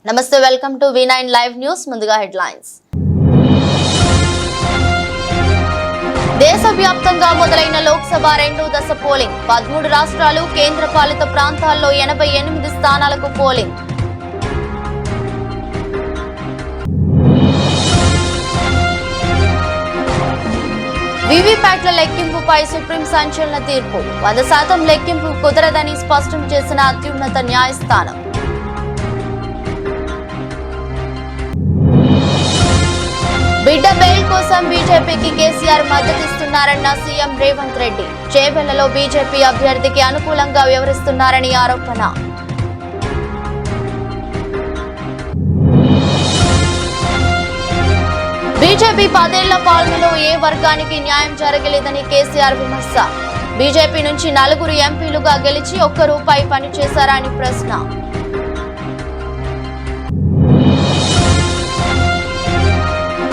నమస్తే, welcome to V9 live news. ముందుగా headlines. దేశవ్యాప్తంగా మొదలైన లోక్సభ రెండో దశ పోలింగ్. 13 రాష్ట్రాలు, కేంద్ర పాలిత ప్రాంతాల్లో 88 స్థానాలకు పోలింగ్. వీవీప్యాట్ల లెక్కింపుపై సుప్రీం సంచలన తీర్పు. 100% లెక్కింపు కుదరదని స్పష్టం చేసిన అత్యున్నత న్యాయస్థానం. బిడ్డ బెయిల్ కోసం బీజేపీకి కేసీఆర్ మద్దతిస్తున్నారన్న సీఎం రేవంత్ రెడ్డి. చేవెళ్లలో బీజేపీ అభ్యర్థికి అనుకూలంగా వ్యవహరిస్తున్నారని ఆరోపణ. బీజేపీ 10 ఏళ్ల పాలనలో ఏ వర్గానికి న్యాయం జరగలేదని కేసీఆర్ విమర్శ. బీజేపీ నుంచి 4 ఎంపీలుగా గెలిచి ₹1 పనిచేశారా అని ప్రశ్న.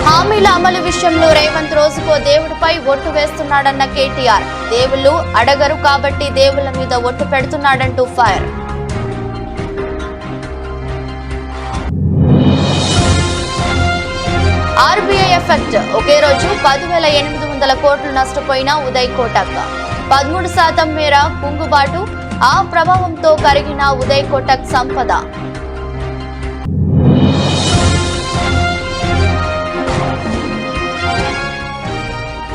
హామీల అమలు విషయంలో రేవంత్ రోజుకో దేవుడిపై ఒట్టు వేస్తున్నాడన్న కేటీఆర్. దేవుళ్ళు అడగరు కాబట్టి దేవుళ్ల మీద ఒట్టు పెడుతున్నాడంటూ ఫైర్. RBI effect. ఒకే రోజు 10,800 కోట్లు నష్టపోయిన ఉదయ్ కోటక్. 13% మేర కుంగుబాటు. ఆ ప్రభావంతో కరిగిన ఉదయ్ కోటక్ సంపద.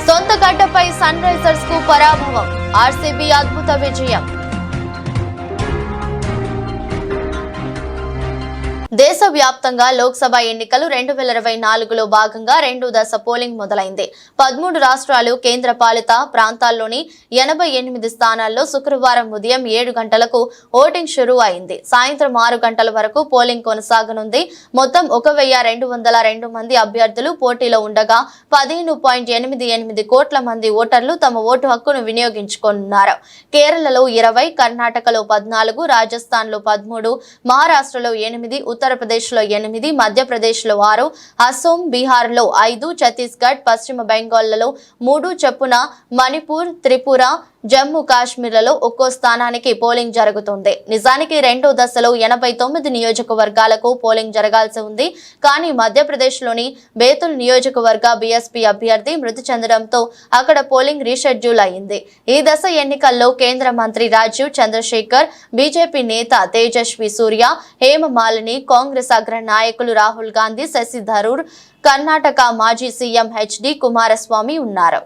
సొంత గడ్డపై సన్ రైజర్స్ కు పరాభవం. ఆర్సీబీ అద్భుత విజయం. దేశవ్యాప్తంగా లోక్సభ ఎన్నికలు 2024లో భాగంగా రెండో దశ పోలింగ్ మొదలైంది. 13 రాష్ట్రాలు, కేంద్ర పాలిత ప్రాంతాల్లోని 88 స్థానాల్లో శుక్రవారం ఉదయం 7 గంటలకు ఓటింగ్ షురూ అయింది. సాయంత్రం 6 గంటల వరకు పోలింగ్ కొనసాగనుంది. మొత్తం 1202 మంది అభ్యర్థులు పోటీలో ఉండగా 15.88 కోట్ల మంది ఓటర్లు తమ ఓటు హక్కును వినియోగించుకోనున్నారు. కేరళలో 20, కర్ణాటకలో 14, రాజస్థాన్లో 13, మహారాష్ట్రలో 8, ఉత్తరప్రదేశ్లో 8, మధ్యప్రదేశ్లో 6, అసోం, బీహార్లో 5, ఛత్తీస్గఢ్, పశ్చిమ బెంగాల్లో 3 చొప్పున, మణిపూర్, త్రిపుర, జమ్మూ కాశ్మీర్లలో ఒక్కో స్థానానికి పోలింగ్ జరుగుతుంది. నిజానికి రెండో దశలో 89 నియోజకవర్గాలకు పోలింగ్ జరగాల్సి ఉంది. కానీ మధ్యప్రదేశ్లోని బేతుల్ నియోజకవర్గ బీఎస్పీ అభ్యర్థి మృతి చెందడంతో అక్కడ పోలింగ్ రీషెడ్యూల్ అయింది. ఈ దశ ఎన్నికల్లో కేంద్ర మంత్రి రాజీవ్ చంద్రశేఖర్, బీజేపీ నేత తేజస్వి సూర్య, హేమమాలిని, కాంగ్రెస్ అగ్ర నాయకులు రాహుల్ గాంధీ, శశి థరూర్, కర్ణాటక మాజీ సీఎం హెచ్డి కుమారస్వామి ఉన్నారు.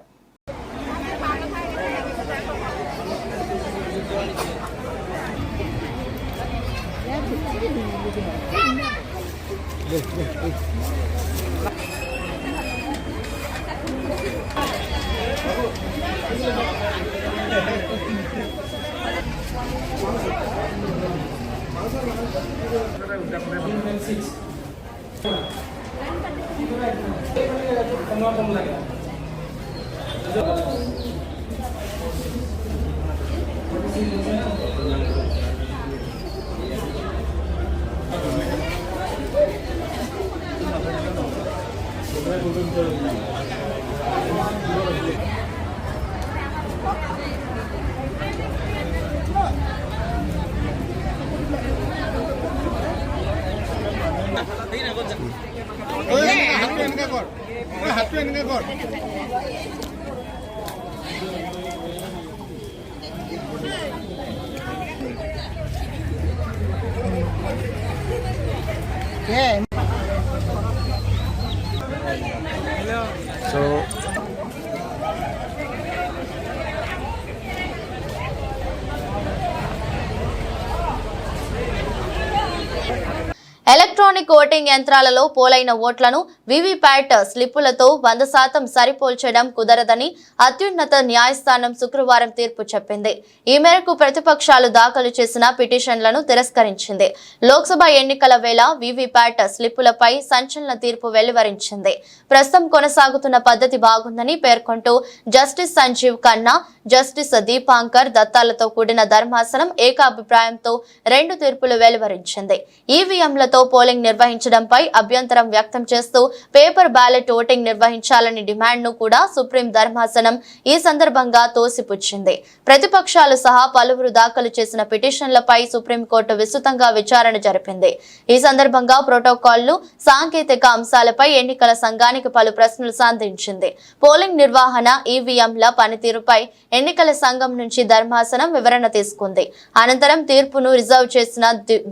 ఎలక్ట్రానిక్ ఓటింగ్ యంత్రాలలో పోలైన ఓట్లను వీవీప్యాట్ స్లిప్పులతో 100% సరిపోల్చడం కుదరదని అత్యున్నత న్యాయస్థానం శుక్రవారం తీర్పు చెప్పింది. ఈ మేరకు ప్రతిపక్షాలు దాఖలు చేసిన పిటిషన్లను తిరస్కరించింది. లోక్సభ ఎన్నికల వేళ వీవీప్యాట్ స్లిప్పులపై సంచలన తీర్పు వెలువరించింది. ప్రస్తుతం కొనసాగుతున్న పద్ధతి బాగుందని పేర్కొంటూ జస్టిస్ సంజీవ్ ఖన్నా, జస్టిస్ దీపాంకర్ దత్తాలతో కూడిన ధర్మాసనం ఏకాభిప్రాయంతో 2 తీర్పులు వెలువరించింది. ఈవీఎంలతో పోలింగ్ పోలింగ్ నిర్వహించడంపై అభ్యంతరం వ్యక్తం చేస్తూ పేపర్ బ్యాలెట్ ఓటింగ్ నిర్వహించాలని డిమాండ్ను కూడా సుప్రీం ధర్మాసనం ఈ సందర్భంగా తోసిపుచ్చింది. ప్రతిపక్షాలు సహా పలువురు దాఖలు చేసిన పిటిషన్లపై సుప్రీంకోర్టు విస్తృతంగా విచారణ జరిపింది. ఈ సందర్భంగా ప్రోటోకాల్లు, సాంకేతిక అంశాలపై ఎన్నికల సంఘానికి పలు ప్రశ్నలు సంధించింది. పోలింగ్ నిర్వహణ, ఈవీఎంల పనితీరుపై ఎన్నికల సంఘం నుంచి ధర్మాసనం వివరణ తీసుకుంది. అనంతరం తీర్పును రిజర్వ్ చేసిన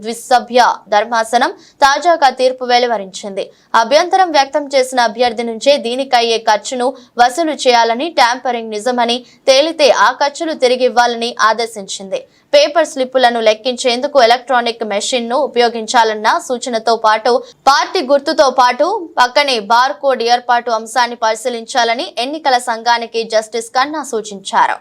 ద్విసభ్య ధర్మాసనం తాజాగా తీర్పు వెలువరించింది. అభ్యంతరం వ్యక్తం చేసిన అభ్యర్థి నుంచే దీనికయ్యే ఖర్చును వసూలు చేయాలని, ట్యాంపరింగ్ నిజమని తేలితే ఆ ఖర్చులు తిరిగి ఇవ్వాలని ఆదేశించింది. పేపర్ స్లిప్పులను లెక్కించేందుకు ఎలక్ట్రానిక్ మెషిన్ ను ఉపయోగించాలన్న సూచనతో పాటు పార్టీ గుర్తుతో పాటు పక్కనే బార్ కోడ్ ఏర్పాటు అంశాన్ని పరిశీలించాలని ఎన్నికల సంఘానికి జస్టిస్ కన్నా సూచించారు.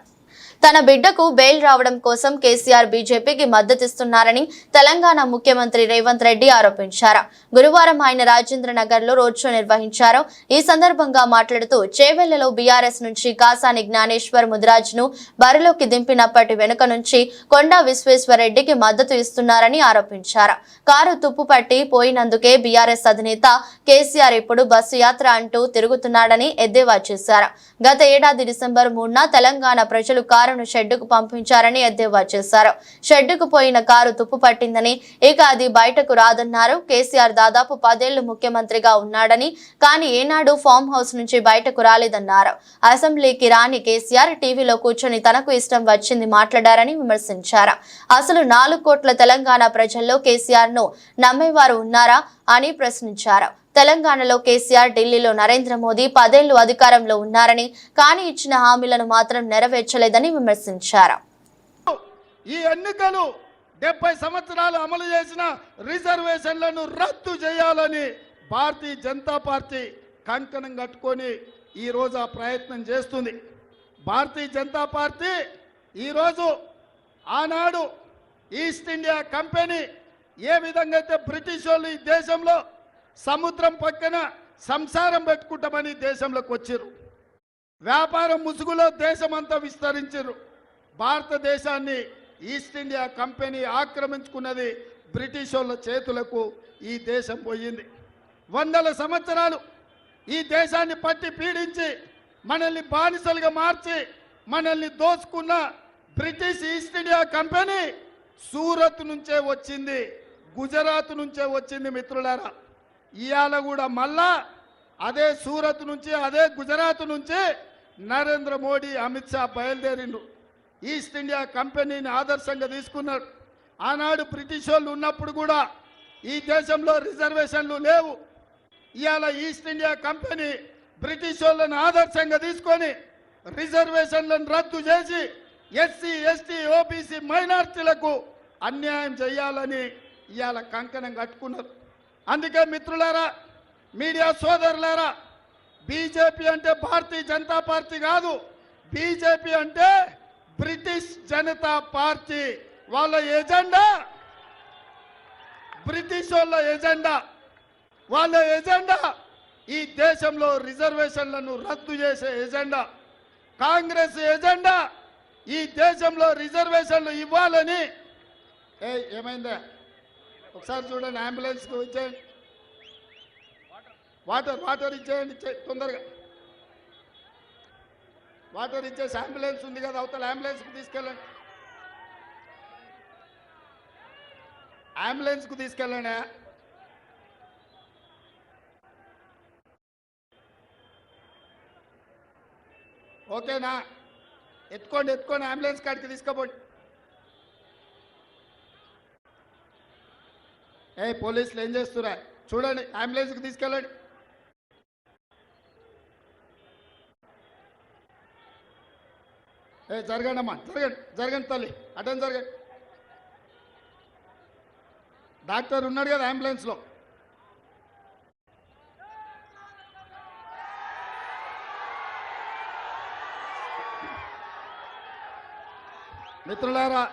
తన బిడ్డకు బెయిల్ రావడం కోసం కేసీఆర్ బీజేపీకి మద్దతిస్తున్నారని తెలంగాణ ముఖ్యమంత్రి రేవంత్ రెడ్డి ఆరోపించారు. గురువారం ఆయన రాజేంద్ర నగర్ లో రోడ్ షో నిర్వహించారు. ఈ సందర్భంగా మాట్లాడుతూ చేవెళ్లలో బీఆర్ఎస్ నుంచి కాసాని జ్ఞానేశ్వర్ ముదిరాజ్ ను బరిలోకి దింపినప్పటి వెనుక నుంచి కొండా విశ్వేశ్వరరెడ్డికి మద్దతు ఇస్తున్నారని ఆరోపించారు. కారు తుప్పుపట్టి పోయినందుకే బీఆర్ఎస్ అధినేత కేసీఆర్ ఇప్పుడు బస్సు యాత్ర అంటూ తిరుగుతున్నాడని ఎద్దేవా చేశారు. గత ఏడాది డిసెంబర్ 3న తెలంగాణ ప్రజలు కారును షెడ్డుకు పంపించారని ఎద్దేవా చేశారు. షెడ్డుకు పోయిన కారు తుప్పు పట్టిందని, ఇక అది బయటకు రాదన్నారు. కేసీఆర్ దాదాపు 10 ఏళ్లు ముఖ్యమంత్రిగా ఉన్నాడని, కానీ ఏనాడు ఫామ్ హౌస్ నుంచి బయటకు రాలేదన్నారు. అసెంబ్లీకి రాని కేసీఆర్ టీవీలో కూర్చొని తనకు ఇష్టం వచ్చింది మాట్లాడారని విమర్శించారు. అసలు 4 కోట్ల తెలంగాణ ప్రజల్లో కేసీఆర్ ను నమ్మేవారు ఉన్నారా అని ప్రశ్నించారు. తెలంగాణలో కేసీఆర్, ఢిల్లీలో నరేంద్ర మోదీ 10 ఏళ్లు అధికారంలో ఉన్నారని, కానీ ఇచ్చిన హామీలను మాత్రం నెరవేర్చలేదని విమర్శించారు. ఈ ఎన్నికలు 70 సంవత్సరాలు అమలు చేసిన రిజర్వేషన్లను రద్దు చేయాలని భారతీయ జనతా పార్టీ కంకణం కట్టుకొని ఈ రోజు ఆ ప్రయత్నం చేస్తుంది. భారతీయ జనతా పార్టీ ఈరోజు ఆనాడు ఈస్ట్ ఇండియా కంపెనీ ఏ విధంగా అయితే బ్రిటిష్ వాళ్ళు ఈ దేశంలో సముద్రం పక్కన సంసారం పెట్టుకుంటామని దేశంలోకి వచ్చారు. వ్యాపారం ముసుగులో దేశమంతా విస్తరించారు. భారతదేశాన్ని ఈస్ట్ ఇండియా కంపెనీ ఆక్రమించుకున్నది. బ్రిటిష్ వాళ్ళ చేతులకు ఈ దేశం పోయింది. 100 సంవత్సరాలు ఈ దేశాన్ని పట్టి పీడించి మనల్ని బానిసలుగా మార్చి మనల్ని దోచుకున్న British east India company Surat నుంచే వచ్చింది, గుజరాత్ నుంచే వచ్చింది. మిత్రులారా, ఇవాళ కూడా మళ్ళా అదే సూరత్ నుంచి, అదే గుజరాత్ నుంచి నరేంద్ర మోడీ, అమిత్ షా బయలుదేరిండు. ఈస్ట్ ఇండియా కంపెనీని ఆదర్శంగా తీసుకున్నాడు. ఆనాడు బ్రిటిష్ వాళ్ళు ఉన్నప్పుడు కూడా ఈ దేశంలో రిజర్వేషన్లు లేవు. ఇవాళ ఈస్ట్ ఇండియా కంపెనీ బ్రిటిష్ వాళ్ళని ఆదర్శంగా తీసుకొని రిజర్వేషన్లను రద్దు చేసి ఎస్సీ, ఎస్టీ, ఓబీసీ మైనార్టీలకు అన్యాయం చేయాలని ఇవాళ కంకణం కట్టుకున్నారు. అందుకే మిత్రులారా, మీడియా సోదరులారా, బీజేపీ అంటే భారతీయ జనతా పార్టీ కాదు. బీజేపీ అంటే బ్రిటిష్ జనతా పార్టీ. వాళ్ళ ఎజెండా బ్రిటిష్ వాళ్ళ ఎజెండా. వాళ్ళ ఎజెండా ఈ దేశంలో రిజర్వేషన్లను రద్దు చేసే ఎజెండా. కాంగ్రెస్ ఎజెండా ఈ దేశంలో రిజర్వేషన్లు ఇవ్వాలని. ఏమైందా ఒకసారి చూడండి, అంబులెన్స్కు ఇచ్చేయండి, వాటర్ ఇచ్చేయండి తొందరగా. వాటర్ ఇచ్చేసి అంబులెన్స్ ఉంది కదా అవతల, అంబులెన్స్కు తీసుకెళ్ళండి, అంబులెన్స్కు తీసుకెళ్ళండి. ఓకేనా? ఎత్తుకోండి, అంబులెన్స్ కాడికి తీసుకోపోండి. పోలీసులు ఏం చేస్తురా చూడండి, అంబులెన్స్కి తీసుకెళ్ళండి. జరగండి అమ్మా, జరగండి తల్లి, అటెండ్ జరగండి. డాక్టర్ ఉన్నాడు కదా అంబులెన్స్లో. మిత్రులారా,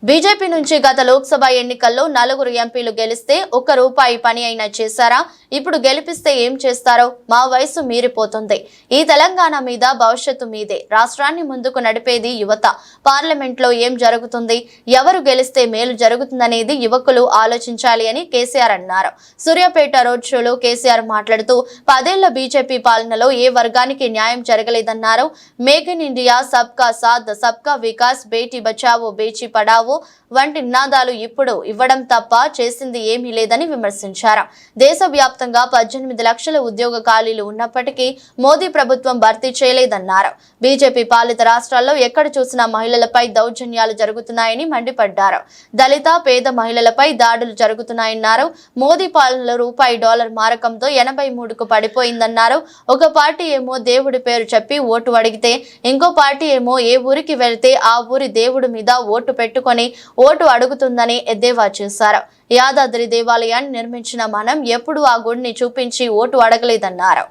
బీజేపీ నుంచి గత లోక్సభ ఎన్నికల్లో 4 ఎంపీలు గెలిస్తే ₹1 పని అయినా చేశారా? ఇప్పుడు గెలిపిస్తే ఏం చేస్తారో? మా వయసు మీరిపోతుంది. ఈ తెలంగాణ మీద భవిష్యత్తు మీదే. రాష్ట్రాన్ని ముందుకు నడిపేది యువత. పార్లమెంట్లో ఏం జరుగుతుంది, ఎవరు గెలిస్తే మేలు జరుగుతుందనేది యువకులు ఆలోచించాలి అని కేసీఆర్ అన్నారు. సూర్యాపేట రోడ్ షోలో కేసీఆర్ మాట్లాడుతూ 10 ఏళ్ల బీజేపీ పాలనలో ఏ వర్గానికి న్యాయం జరగలేదన్నారు. మేక్ ఇన్ ఇండియా, సబ్కా సాథ్, సబ్కా వికాస్, బేటీ బచావో బేటీ పడావో వంటి నినాదాలు ఇప్పుడు ఇవ్వడం తప్ప చేసింది ఏమీ లేదని విమర్శించారు. దేశవ్యాప్తంగా 18 లక్షల ఉద్యోగ ఖాళీలు ఉన్నప్పటికీ మోదీ ప్రభుత్వం భర్తీ చేయలేదన్నారు. బీజేపీ పాలిత రాష్ట్రాల్లో ఎక్కడ చూసినా మహిళలపై దౌర్జన్యాలు జరుగుతున్నాయని మండిపడ్డారు. దళిత, పేద మహిళలపై దాడులు జరుగుతున్నాయన్నారు. మోదీ పాలనలో రూపాయి-డాలర్ మారకంతో 83కు పడిపోయిందన్నారు. ఒక పార్టీ ఏమో దేవుడి పేరు చెప్పి ఓటు అడిగితే, ఇంకో పార్టీ ఏమో ఏ ఊరికి వెళ్తే ఆ ఊరి దేవుడి మీద ఓటు పెట్టుకొని ఓటు అడుగుతుందని ఎద్దేవా చేశారు. యాదాద్రి దేవాలయాన్ని నిర్మించిన మనం ఎప్పుడు ఆ గుడిని చూపించి ఓటు అడగలేదన్నారు.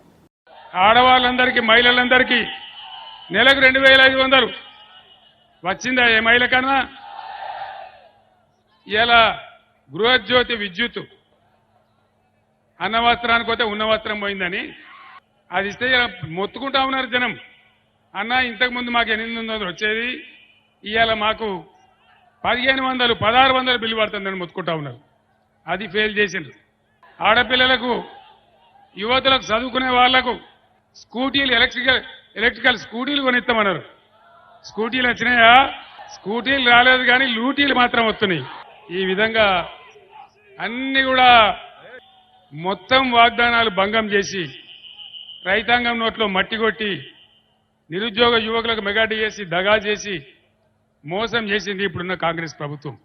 ఆడవాళ్ళందరికీ, మహిళలందరికీ నెలకు 2500 వచ్చిందా ఏ మహిళ కన్నా? ఇలా గృహజ్యోతి విద్యుత్ అన్న వస్త్రానికి పోతే ఉన్న వస్త్రం పోయిందని అది ఇస్తే మొత్తుకుంటా ఉన్నారు జనం. అన్న ఇంతకుముందు మాకు 800 వచ్చేది, ఇవాళ మాకు 1500, 1600 బిల్లు పడుతుందని మొత్తుకుంటా ఉన్నారు. అది ఫెయిల్ చేసిండ్రు. ఆడపిల్లలకు, యువతులకు, చదువుకునే వాళ్లకు స్కూటీలు, ఎలక్ట్రికల్ స్కూటీలు కొనిస్తామన్నారు. స్కూటీలు వచ్చినాయా? స్కూటీలు రాలేదు, కానీ లూటీలు మాత్రం వస్తున్నాయి. ఈ విధంగా అన్ని కూడా మొత్తం వాగ్దానాలు భంగం చేసి, రైతాంగం నోట్లో మట్టి కొట్టి, నిరుద్యోగ యువకులకు మెగా చేసి, దగా చేసి, మోసం చేసింది ఇప్పుడున్న కాంగ్రెస్ ప్రభుత్వం.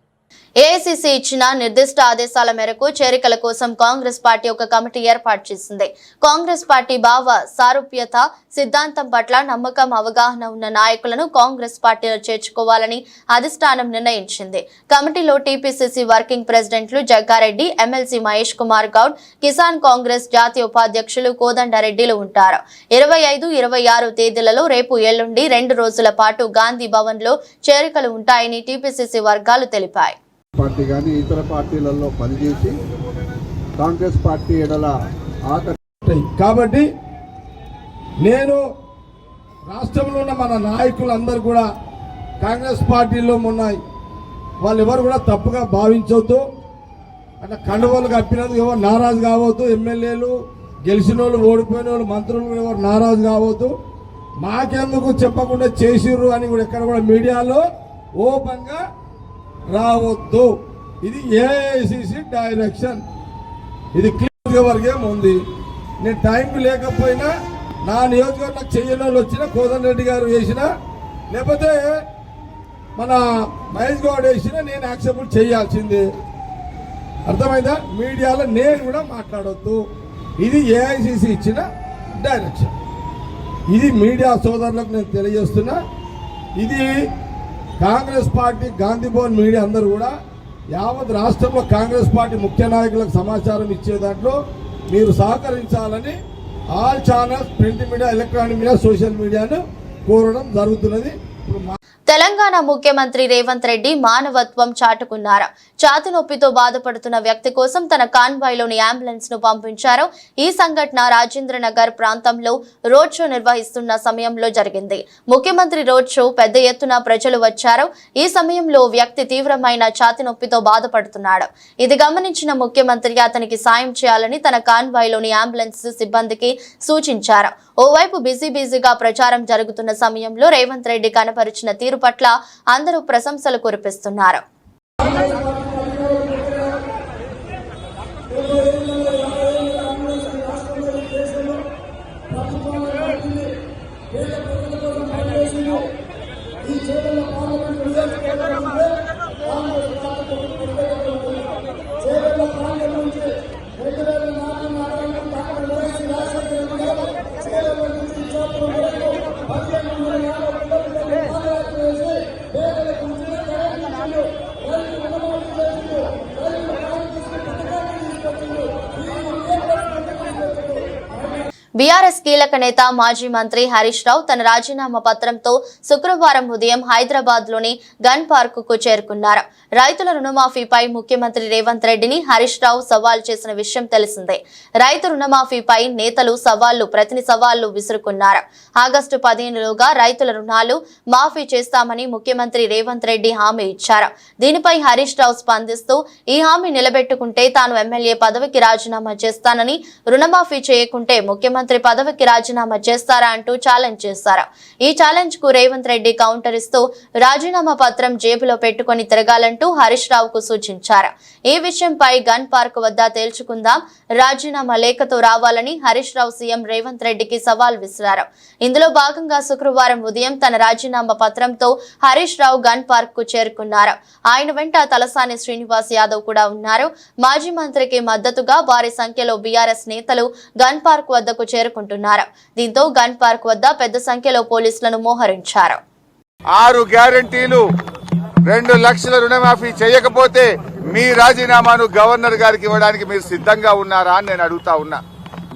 ఏఐసీసీ ఇచ్చిన నిర్దిష్ట ఆదేశాల మేరకు చేరికల కోసం కాంగ్రెస్ పార్టీ ఒక కమిటీ ఏర్పాటు చేసింది. కాంగ్రెస్ పార్టీ భావ సారూప్యత సిద్ధాంతం పట్ల నమ్మకం, అవగాహన ఉన్న నాయకులను కాంగ్రెస్ పార్టీలో చేర్చుకోవాలని అధిష్టానం నిర్ణయించింది. కమిటీలో టీపీసీసీ వర్కింగ్ ప్రెసిడెంట్లు జగ్గారెడ్డి, ఎమ్మెల్సీ మహేష్ కుమార్ గౌడ్, కిసాన్ కాంగ్రెస్ జాతీయ ఉపాధ్యక్షులు కోదండరెడ్డిలు ఉంటారు. 25, 26 తేదీలలో రేపు, ఎల్లుండి 2 రోజుల పాటు గాంధీ భవన్ లో చేరికలు ఉంటాయని టీపీసీసీ వర్గాలు తెలిపాయి. పార్టీ కానీ ఇతర పార్టీలలో పనిచేసి కాంగ్రెస్ పార్టీ ఎడల కాబట్టి నేను రాష్ట్రంలో ఉన్న మన నాయకులందరూ కూడా కాంగ్రెస్ పార్టీలో ఉన్నాయి. వాళ్ళు ఎవరు కూడా తప్పుగా భావించవద్దు. అట్లా కండువలు కప్పినందుకు ఎవరు నారాజు కావద్దు. ఎమ్మెల్యేలు గెలిచిన వాళ్ళు, ఓడిపోయిన వాళ్ళు, మంత్రులు ఎవరు నారాజు కావద్దు. మాకెందుకు చెప్పకుండా చేసిర్రు అని కూడా ఎక్కడ కూడా మీడియాలో ఓపెన్గా రావద్దు. ఇది ఏఐసిసి డైరెక్షన్. ఇది నియోజకవర్గం ఉంది. నేను టైంకి లేకపోయినా నా నియోజకవర్గం చెయ్యని వాళ్ళు వచ్చినా, కోదండరెడ్డి గారు వేసినా, లేకపోతే మన మహేష్ గౌడ్ వేసినా నేను యాక్సెప్ట్ చేయాల్సిందే. అర్థమైందా? మీడియాలో నేను కూడా మాట్లాడొద్దు. ఇది ఏఐసిసి ఇచ్చిన డైరెక్షన్. ఇది మీడియా సోదరులకు నేను తెలియజేస్తున్నా. ఇది కాంగ్రెస్ పార్టీ, గాంధీ భవన్ మీడియా అందరూ కూడా యావత్ రాష్ట్రంలో కాంగ్రెస్ పార్టీ ముఖ్య నాయకులకు సమాచారం ఇచ్చే దాంట్లో మీరు సహకరించాలని all channels, print media, electronic media, social మీడియాను కోరడం జరుగుతున్నది. తెలంగాణ ముఖ్యమంత్రి రేవంత్ రెడ్డి మానవత్వం చాటుకున్నారు. ఛాతీ నొప్పితో బాధపడుతున్న వ్యక్తి కోసం తన కాన్వాయ్లోని అంబులెన్స్ ను పంపించారు. ఈ సంఘటన రాజేంద్రనగర్ ప్రాంతంలో రోడ్ షో నిర్వహిస్తున్న సమయంలో జరిగింది. ముఖ్యమంత్రి రోడ్ షో పెద్ద ఎత్తున ప్రజలు వచ్చారు. ఈ సమయంలో వ్యక్తి తీవ్రమైన ఛాతీ నొప్పితో బాధపడుతున్నాడు. ఇది గమనించిన ముఖ్యమంత్రి అతనికి సాయం చేయాలని తన కాన్వాయ్లోని అంబులెన్స్ సిబ్బందికి సూచించారు. ఓవైపు బిజీగా ప్రచారం జరుగుతున్న సమయంలో రేవంత్ రెడ్డి కనపరిచిన తీరు పట్ల అందరూ ప్రశంసలు కురిపిస్తున్నారు. బీఆర్ఎస్ కీలక నేత మాజీ మంత్రి హరీష్ రావు తన రాజీనామా పత్రంతో శుక్రవారం ఉదయం హైదరాబాద్ లోని గన్ పార్క్ కు చేరుకున్నారు. రైతుల రుణమాఫీపై ముఖ్యమంత్రి రేవంత్ రెడ్డిని హరీష్ రావు సవాల్ చేసిన విషయం తెలిసిందే. రైతు రుణమాఫీపై నేతలు ప్రతి సవాళ్లు విసురుకున్నారు. ఆగస్టు 15లోగా రైతుల రుణాలు మాఫీ చేస్తామని ముఖ్యమంత్రి రేవంత్ రెడ్డి హామీ ఇచ్చారు. దీనిపై హరీష్ రావు స్పందిస్తూ ఈ హామీ నిలబెట్టుకుంటే తాను ఎమ్మెల్యే పదవికి రాజీనామా చేస్తానని, రుణమాఫీ చేయకుంటే ముఖ్యమంత్రి పదవికి రాజీనామా చేస్తారా అంటూ ఛాలెంజ్ చేశారు. ఈ ఛాలెంజ్ కు రేవంత్ రెడ్డి కౌంటర్ ఇస్తూ రాజీనామా పత్రం జేబులో పెట్టుకుని తిరగాలంటూ హరీష్ రావుకు సూచించారు. ఈ విషయంపై గన్ పార్క్ వద్ద తేల్చుకుందాం, రాజీనామా లేఖతో రావాలని హరీష్ రావు సీఎం రేవంత్ రెడ్డికి సవాల్ విసిరారు. ఇందులో భాగంగా శుక్రవారం ఉదయం తన రాజీనామా పత్రంతో హరీష్ రావు గన్ పార్క్ కు చేరుకున్నారు. ఆయన వెంట తలసాని శ్రీనివాస్ యాదవ్ కూడా ఉన్నారు. మాజీ మంత్రికి మద్దతుగా భారీ సంఖ్యలో బీఆర్ఎస్ నేతలు గన్ పార్క్ వద్దకు చేరుకుంటున్నారు. దీంతో గన్ పార్క్ వద్ద పెద్ద సంఖ్యలో పోలీసులను మోహరించారు. 6 గ్యారంటీలు 2 లక్షల రుణమాఫీ చేయకపోతే మీ రాజీనామాను గవర్నర్ గారికి ఇవ్వడానికి మీరు సిద్ధంగా ఉన్నారా అని నేను అడుగుతా ఉన్నా.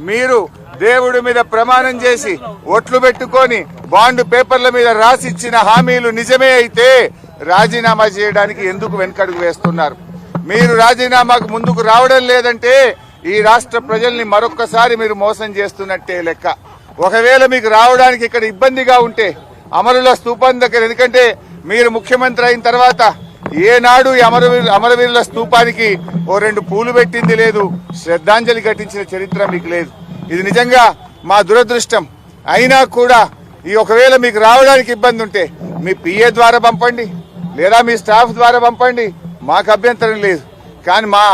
మీరు దేవుడి మీద ప్రమాణం చేసి ఒట్లు పెట్టుకొని బాండ్ పేపర్ల మీద రాసిచ్చిన హామీలు నిజమే అయితే రాజీనామా చేయడానికి ఎందుకు వెనకడుగు వేస్తున్నారు? మీరు రాజీనామాకు ముందుకు రావడం లేదంటే ఈ రాష్ట్ర ప్రజల్ని మరొక్కసారి మీరు మోసం చేస్తున్నట్టే లెక్క. ఒకవేళ మీకు రావడానికి ఇక్కడ ఇబ్బందిగా ఉంటే అమరుల స్తూపం దగ్గర, ఎందుకంటే మీరు ముఖ్యమంత్రి అయిన తర్వాత ఏనాడు ఈ అమరవీరుల స్తూపానికి 2 పూలు పెట్టింది లేదు, శ్రద్ధాంజలి ఘటించిన చరిత్ర మీకు లేదు. ఇది నిజంగా మా దురదృష్టం. అయినా కూడా ఈ ఒకవేళ మీకు రావడానికి ఇబ్బంది ఉంటే మీ పిఏ ద్వారా పంపండి, లేదా మీ స్టాఫ్ ద్వారా పంపండి, మాకు అభ్యంతరం లేదు. కానీ మా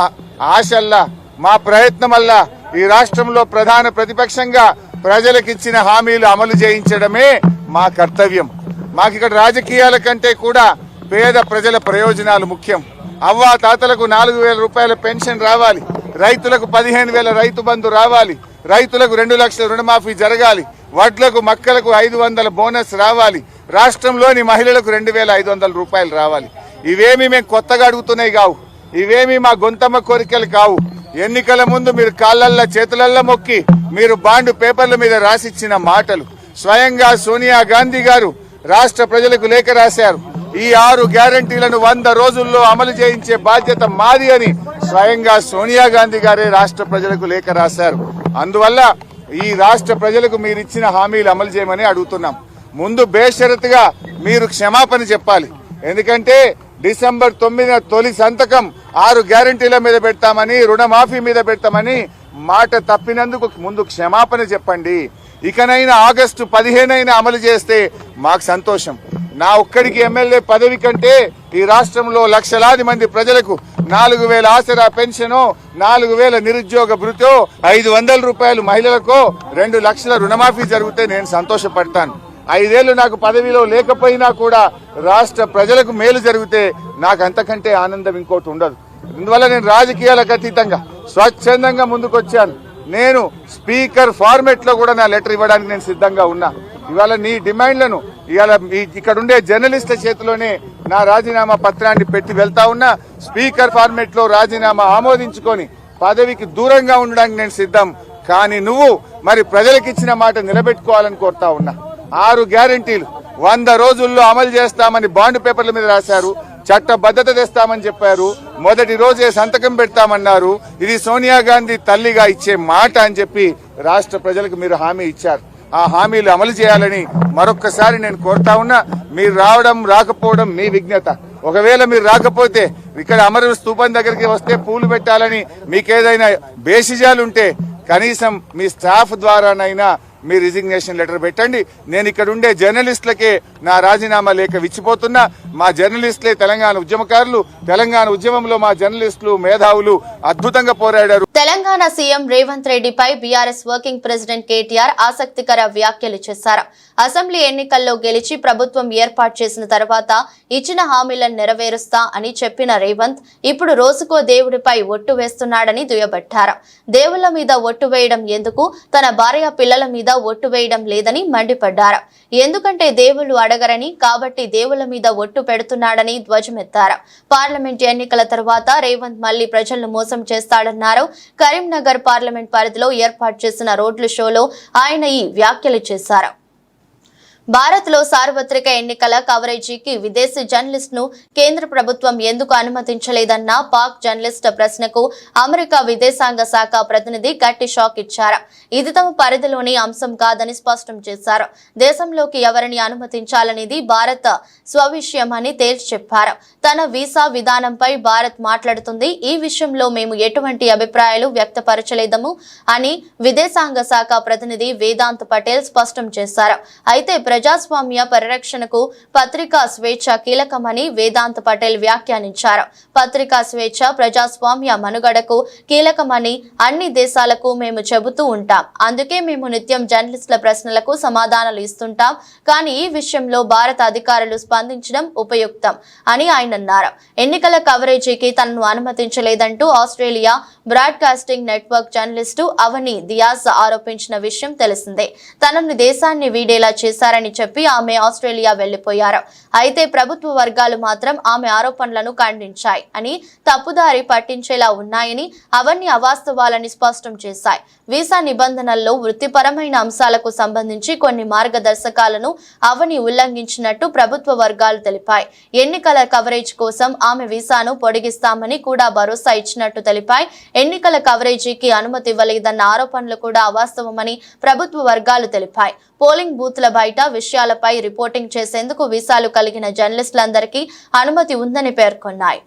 ఆశల్లా, మా ప్రయత్నమల్లా ఈ రాష్ట్రంలో ప్రధాన ప్రతిపక్షంగా ప్రజలకిచ్చిన హామీలు అమలు చేయించడమే మా కర్తవ్యం. మాకు ఇక్కడ రాజకీయాల కంటే కూడా పేద ప్రజల ప్రయోజనాలు ముఖ్యం. అవ్వా తాతలకు 4,000 రూపాయల పెన్షన్ రావాలి, రైతులకు 15,000 రైతు బంధు రావాలి, రైతులకు 2 లక్షల రుణమాఫీ జరగాలి, వడ్లకు మక్కలకు 500 బోనస్ రావాలి, రాష్ట్రంలోని మహిళలకు 2,500 రూపాయలు రావాలి. ఇవేమి మేము కొత్తగా అడుగుతున్నాయి కావు, ఇవేమి మా గొంతమ్మ కోరికలు కావు. ఎన్నికల ముందు మీరు కాళ్ళల్లా చేతులల్లా మొక్కి మీరు బాండ్ పేపర్ల మీద రాసిచ్చిన మాటలు. స్వయంగా సోనియా గాంధీ గారు రాష్ట్ర ప్రజలకు లేఖ రాశారు. ఈ 6 గ్యారంటీలను 100 రోజుల్లో అమలు చేయించే బాధ్యత మాది అని స్వయంగా సోనియా గాంధీ గారే రాష్ట్ర ప్రజలకు లేఖ రాశారు. అందువల్ల ఈ రాష్ట్ర ప్రజలకు మీరు ఇచ్చిన హామీలు అమలు చేయమని అడుగుతున్నాం. ముందు బేషరతుగా మీరు క్షమాపణ చెప్పాలి. ఎందుకంటే డిసెంబర్ 9న తొలి సంతకం 6 గ్యారంటీల మీద పెడతామని, రుణమాఫీ మీద పెడతామని మాట తప్పినందుకు ముందు క్షమాపణ చెప్పండి. ఇకనైనా ఆగస్టు 15 అమలు చేస్తే మాకు సంతోషం. నా ఒక్కడికి ఎమ్మెల్యే పదవి కంటే ఈ రాష్ట్రంలో లక్షలాది మంది ప్రజలకు 4,000 ఆసరా పెన్షనో, 4,000 నిరుద్యోగ భృతో, 500 రూపాయలు మహిళలకో, 2 లక్షల రుణమాఫీ జరిగితే నేను సంతోషపడతాను. 5 ఏళ్లు నాకు పదవిలో లేకపోయినా కూడా రాష్ట్ర ప్రజలకు మేలు జరిగితే నాకు అంతకంటే ఆనందం ఇంకోటి ఉండదు. అందువల్ల నేను రాజకీయాలకు అతీతంగా స్వచ్ఛందంగా ముందుకొచ్చాను. నేను స్పీకర్ ఫార్మెట్ లో కూడా నా లెటర్ ఇవ్వడానికి నేను సిద్ధంగా ఉన్నా. ఇవాళ నీ డిమాండ్లను ఇవాళ ఇక్కడ ఉండే జర్నలిస్టుల చేతిలోనే నా రాజీనామా పత్రాన్ని పెట్టి వెళ్తా ఉన్నా. స్పీకర్ ఫార్మెట్ లో రాజీనామా ఆమోదించుకొని పదవికి దూరంగా ఉండడానికి నేను సిద్ధం. కానీ నువ్వు మరి ప్రజలకిచ్చిన మాట నిలబెట్టుకోవాలని కోరుతా ఉన్నా. 6 గ్యారంటీలు 100 రోజుల్లో అమలు చేస్తామని బాండ్ పేపర్ల మీద రాశారు. చట్టబద్ధత తెస్తామని చెప్పారు. మొదటి రోజే సంతకం పెడతామన్నారు. ఇది సోనియా గాంధీ తల్లిగా ఇచ్చే మాట అని చెప్పి రాష్ట్ర ప్రజలకు మీరు హామీ ఇచ్చారు. ఆ హామీలు అమలు చేయాలని మరొక్కసారి నేను కోరుతా ఉన్నా. మీరు రావడం రాకపోవడం మీ విజ్ఞత. ఒకవేళ మీరు రాకపోతే ఇక్కడ అమర స్తూపం దగ్గరికి వస్తే పూలు పెట్టాలని మీకేదైనా బేసిజాలుంటే కనీసం మీ స్టాఫ్ ద్వారానైనా మీ రిజిగ్నేషన్ లెటర్ పెట్టండి. నేను ఇక్కడ ఉండే జర్నలిస్టులకే నా రాజీనామా లేఖ విచ్చిపోతున్నా. మా జర్నలిస్టులే తెలంగాణ ఉద్యమకారులు. తెలంగాణ ఉద్యమంలో మా జర్నలిస్టులు, మేధావులు అద్భుతంగా పోరాడారు. తెలంగాణ సీఎం రేవంత్ రెడ్డిపై బీఆర్ఎస్ వర్కింగ్ ప్రెసిడెంట్ కేటీఆర్ ఆసక్తికర వ్యాఖ్యలు చేశారు. అసెంబ్లీ ఎన్నికల్లో గెలిచి ప్రభుత్వం ఏర్పాటు చేసిన తర్వాత ఇచ్చిన హామీలను నెరవేరుస్తా అని చెప్పిన రేవంత్ ఇప్పుడు రోజుకో దేవుడిపై ఒట్టు వేస్తున్నాడని దుయ్యబట్టారు. దేవుళ్ల మీద ఒట్టు వేయడం ఎందుకు, తన భార్య పిల్లల మీద ఒట్టు వేయడం లేదని మండిపడ్డారు. ఎందుకంటే దేవుళ్లు అడగరని, కాబట్టి దేవుళ్ల మీద ఒట్టు పెడుతున్నాడని ధ్వజమెత్తారు. పార్లమెంట్ ఎన్నికల తర్వాత రేవంత్ మళ్లీ ప్రజలను మోసం చేస్తాడన్నారు. కరీంనగర్ పార్లమెంట్ పరిధిలో ఏర్పాటు చేసిన రోడ్ల షోలో ఆయన ఈ వ్యాఖ్యలు చేశారు. భారత్లో సార్వత్రిక ఎన్నికల కవరేజీకి విదేశీ జర్నలిస్ట్ను కేంద్ర ప్రభుత్వం ఎందుకు అనుమతించలేదన్న పాక్ జర్నలిస్ట్ ప్రశ్నకు అమెరికా విదేశాంగ శాఖ ప్రతినిధి గట్టి షాక్ ఇచ్చారు. ఇది తమ పరిధిలోని అంశం కాదని స్పష్టం చేశారు. దేశంలోకి ఎవరిని అనుమతించాలనేది భారత్ స్వవిషయమని తేల్చి చెప్పారు. తన వీసా విధానంపై భారత్ మాట్లాడుతుంది. ఈ విషయంలో మేము ఎటువంటి అభిప్రాయాలు వ్యక్తపరచలేదము అని విదేశాంగ శాఖ ప్రతినిధి వేదాంత్ పటేల్ స్పష్టం చేశారు. అయితే ప్రజాస్వామ్య పరిరక్షణకు పత్రికా స్వేచ్ఛ కీలకమని వేదాంత్ పటేల్ వ్యాఖ్యానించారు. పత్రికా స్వేచ్ఛ ప్రజాస్వామ్య మనుగడకు కీలకమని అన్ని దేశాలకు మేము చెబుతూ ఉంటాం. అందుకే మేము నిత్యం జర్నలిస్టుల ప్రశ్నలకు సమాధానాలు ఇస్తుంటాం. కానీ ఈ విషయంలో భారత అధికారులు స్పందించడం ఉపయుక్తం అని ఆయన అన్నారు. ఎన్నికల కవరేజీకి తనను అనుమతించలేదంటూ ఆస్ట్రేలియా బ్రాడ్కాస్టింగ్ నెట్వర్క్ జర్నలిస్టు అవని దియాజ్ ఆరోపించిన విషయం తెలిసిందే. తనను దేశాన్ని వీడేలా చేశారని చెప్పి ఆమె ఆస్ట్రేలియా వెళ్లిపోయారు. అయితే ప్రభుత్వ వర్గాలు మాత్రం ఆమె ఆరోపణలను ఖండించాయి అని తప్పుదారి పట్టించేలా ఉన్నాయని అవన్నీ అవాస్తవాలని స్పష్టం చేశాయి. వీసా నిబంధనల్లో వృత్తిపరమైన అంశాలకు సంబంధించి కొన్ని మార్గదర్శకాలను అవని ఉల్లంఘించినట్టు ప్రభుత్వ వర్గాలు తెలిపాయి. ఎన్నికల కవరేజ్ కోసం ఆమె వీసాను పొడిగిస్తామని కూడా భరోసా ఇచ్చినట్టు తెలిపాయి. ఎన్నికల కవరేజీకి అనుమతి ఇవ్వలేదన్న ఆరోపణలు కూడా అవాస్తవమని ప్రభుత్వ వర్గాలు తెలిపాయి. పోలింగ్ బూత్ల బయట విషయాలపై రిపోర్టింగ్ చేసేందుకు వీసాలు కలిగిన జర్నలిస్టులందరికీ అనుమతి ఉందని పేర్కొన్నాయి.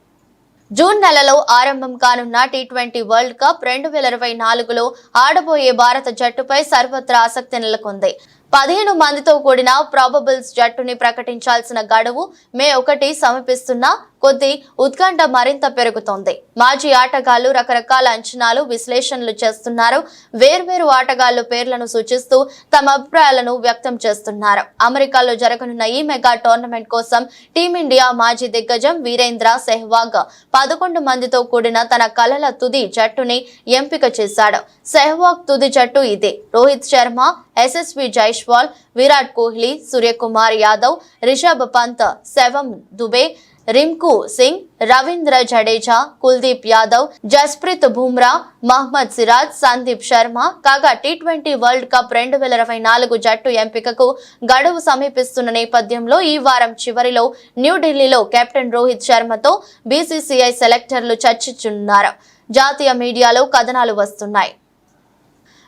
జూన్ నెలలో ఆరంభం కానున్న టీ20 వరల్డ్ కప్ 2024లో ఆడబోయే భారత జట్టుపై సర్వత్రా ఆసక్తి నెలకొంది. 15 మందితో కూడిన ప్రాబబుల్స్ జట్టుని ప్రకటించాల్సిన గడువు మే 1 సమీపిస్తున్న కొద్ది ఉత్కంఠ మరింత పెరుగుతోంది. మాజీ ఆటగాళ్లు రకరకాల అంచనాలు విశ్లేషణలు చేస్తున్నారు. వేర్వేరు ఆటగాళ్లు పేర్లను సూచిస్తూ తమ అభిప్రాయాలను వ్యక్తం చేస్తున్నారు. అమెరికాలో జరగనున్న ఈ మెగా టోర్నమెంట్ కోసం టీమిండియా మాజీ దిగ్గజం వీరేంద్ర సెహ్వాగ్ 11 మందితో కూడిన తన కలల తుది జట్టుని ఎంపిక చేశాడు. సెహ్వాగ్ తుది జట్టు ఇదే: రోహిత్ శర్మ, ఎస్ఎస్వి జైస్వాల్, విరాట్ కోహ్లీ, సూర్యకుమార్ యాదవ్, రిషబ్ పంత్, శవం దుబే, రింకు సింగ్, రవీంద్ర జడేజా, కుల్దీప్ యాదవ్, జస్ప్రీత్ బుమ్రా, మహ్మద్ సిరాజ్, సందీప్ శర్మ. కాగా టీ20 వరల్డ్ కప్ 2024 జట్టు ఎంపికకు గడువు సమీపిస్తున్న నేపథ్యంలో ఈ వారం చివరిలో న్యూఢిల్లీలో కెప్టెన్ రోహిత్ శర్మతో బీసీసీఐ సెలెక్టర్లు చర్చించనున్నారు. జాతీయ మీడియాలో కథనాలు వస్తున్నాయి.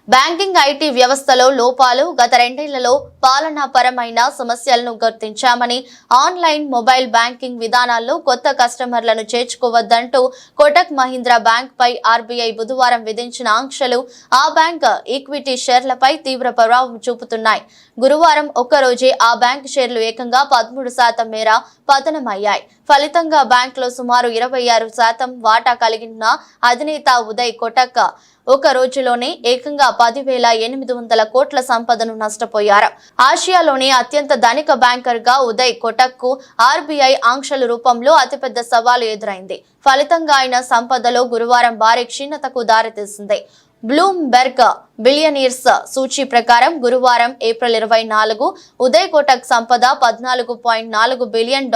బ్యాంకింగ్ ఐటీ వ్యవస్థలో లోపాలు, గత 2 ఏళ్లలో పాలనాపరమైన సమస్యలను గుర్తించామని, ఆన్లైన్ మొబైల్ బ్యాంకింగ్ విధానాల్లో కొత్త కస్టమర్లను చేర్చుకోవద్దంటూ కోటక్ మహీంద్రా బ్యాంక్ పై ఆర్బీఐ బుధవారం విధించిన ఆంక్షలు ఆ బ్యాంక్ ఈక్విటీ షేర్లపై తీవ్ర ప్రభావం చూపుతున్నాయి. గురువారం ఒక్కరోజే ఆ బ్యాంక్ షేర్లు ఏకంగా 13% మేర పతనమయ్యాయి. ఫలితంగా బ్యాంకులో సుమారు 26% వాటా కలిగిన అధినేత ఉదయ్ కోటక్ ఒక రోజులోనే ఏకంగా 10,800 కోట్ల సంపదను నష్టపోయారు. ఆసియాలోని అత్యంత ధనిక బ్యాంకర్ గా ఉదయ్ కోటక్ కు ఆర్బీఐ ఆంక్షల రూపంలో అతిపెద్ద సవాలు ఎదురైంది. ఫలితంగా ఆయన సంపదలో గురువారం భారీ క్షీణతకు దారితీసింది. బ్లూంబెర్గ్ బిలియనీర్స్ సూచీ ప్రకారం గురువారం ఏప్రిల్ 24 ఉదయ్ కోటక్ సంపద $14.4 బిలియన్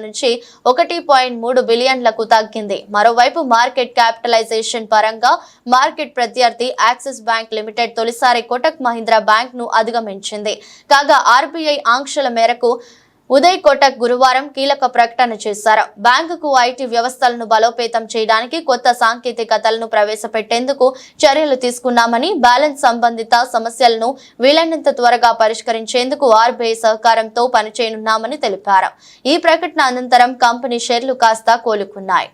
నుంచి $1.3 బిలియన్లకు తగ్గింది. మరోవైపు మార్కెట్ క్యాపిటలైజేషన్ పరంగా మార్కెట్ ప్రత్యర్థి యాక్సిస్ బ్యాంక్ లిమిటెడ్ తొలిసారి కోటక్ మహీంద్రా బ్యాంక్ ను అధిగమించింది. కాగా ఆర్బీఐ ఆంక్షల మేరకు ఉదయ్ కోటక్ గురువారం కీలక ప్రకటన చేశారు. బ్యాంకుకు ఐటీ వ్యవస్థలను బలోపేతం చేయడానికి కొత్త సాంకేతికతలను ప్రవేశపెట్టేందుకు చర్యలు తీసుకున్నామని, బ్యాలెన్స్ సంబంధిత సమస్యలను వీలైనంత త్వరగా పరిష్కరించేందుకు ఆర్బీఐ సహకారంతో పనిచేయనున్నామని తెలిపారు. ఈ ప్రకటన అనంతరం కంపెనీ షేర్లు కాస్త కోలుకున్నాయి.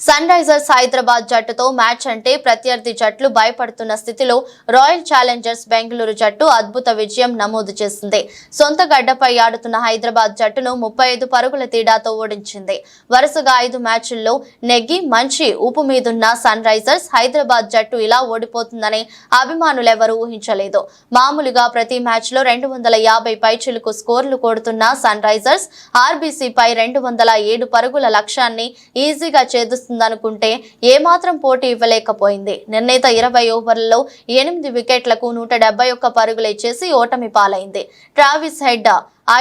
సన్ రైజర్స్ హైదరాబాద్ జట్టుతో మ్యాచ్ అంటే ప్రత్యర్థి జట్లు భయపడుతున్న స్థితిలో రాయల్ ఛాలెంజర్స్ బెంగళూరు జట్టు అద్భుత విజయం నమోదు చేసింది. సొంత గడ్డపై ఆడుతున్న హైదరాబాద్ జట్టును 35 పరుగుల తేడాతో ఓడించింది. వరుసగా 5 మ్యాచ్ల్లో నెగ్గి మంచి ఊపు మీదున్న సన్ రైజర్స్ హైదరాబాద్ జట్టు ఇలా ఓడిపోతుందని అభిమానులెవరూ ఊహించలేదు. మామూలుగా ప్రతి మ్యాచ్లో 250 పైచిలుకు స్కోర్లు కొడుతున్న సన్ రైజర్స్ ఆర్బీసీపై 207 పరుగుల లక్ష్యాన్ని ఈజీగా ఛేదిస్తుందనుకుంటే ఏమాత్రం పోటీ ఇవ్వలేకపోయింది. నిర్ణీత 20 ఓవర్లలో 8 వికెట్లకు 171 పరుగులే చేసి ఓటమి పాలైంది. Travis Head,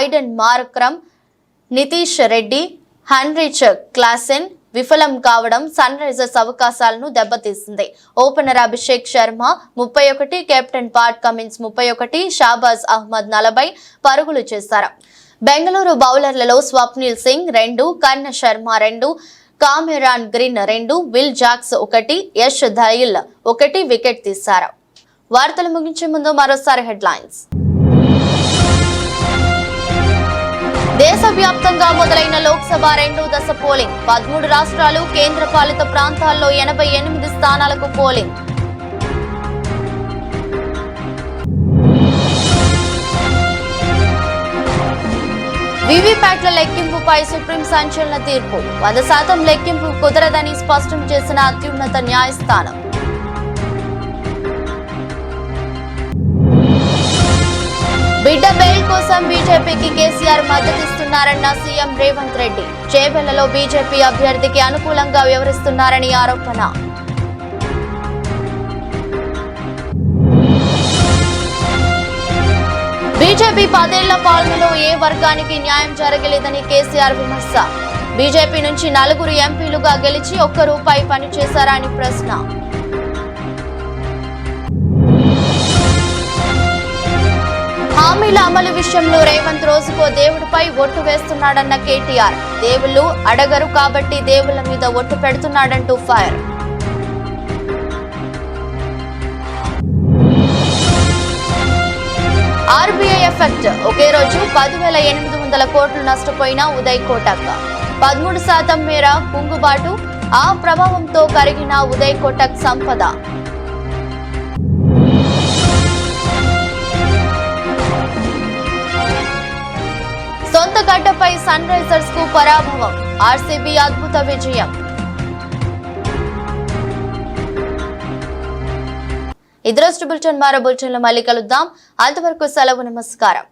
Aiden Markram, Nitish Reddy, Heinrich Klaasen, విఫలం కావడం సన్ రైజర్స్ అవకాశాలను దెబ్బతీసింది. Opener Abhishek Sharma 31, captain Pat Cummins 31, Shahbaz Ahmed 40 పరుగులు చేశారు. బెంగళూరు బౌలర్లలో Swapnil Singh 2, Karn Sharma 2, Cameron Green 2, Will Jacks 1, Yash Dayal 1 wicket తీశారు. వార్తలు ముగించే ముందు మరోసారి హెడ్లైన్స్. దేశవ్యాప్తంగా మొదలైన లోక్సభ 2వ దశ పోలింగ్. 13 రాష్ట్రాలు, కేంద్రపాలిత ప్రాంతాల్లో 88 స్థానాలకు పోలింగ్. వీవీప్యాట్ల లెక్కింపుపై సుప్రీం సంచలన తీర్పు. 100% లెక్కింపు కుదరదని స్పష్టం చేసిన అత్యున్నత న్యాయస్థానం. బిడ్డ బెయిల్ కోసం బీజేపీకి కేసీఆర్ మద్దతిస్తున్నారన్న సీఎం రేవంత్ రెడ్డి. చేవెళ్లలో బీజేపీ అభ్యర్థికి అనుకూలంగా వ్యవహరిస్తున్నారని ఆరోపణ. బీజేపీ 10 ఏళ్ల పాలనలో ఏ వర్గానికి న్యాయం జరగలేదని కేసీఆర్ విమర్శ. బీజేపీ నుంచి 4 ఎంపీలుగా గెలిచి ₹1 పనిచేశారా అని ప్రశ్న. హామీల అమలు విషయంలో రేవంత్ రోజుకో దేవుడిపై ఒట్టు వేస్తున్నాడన్న కేటీఆర్. దేవుళ్లు అడగరు కాబట్టి దేవుళ్ల మీద ఒట్టు పెడుతున్నాడంటూ ఫైర్. RBI effect. ఒకే రోజు 10,800 కోట్లు నష్టపోయిన ఉదయ్ కోటక్. 13% మేర కుంగుబాటు. ఆ ప్రభావంతో కరిగిన ఉదయ్ కోటక్ సంపద. సొంత గడ్డపై సన్ రైజర్స్ కు పరాభవం. ఆర్సీబీ అద్భుత విజయం. ఇదరోజు బులెటిన్ మరో బులెటిన్లో మళ్ళీ కలుద్దాం. అంతవరకు సెలవు. నమస్కారం.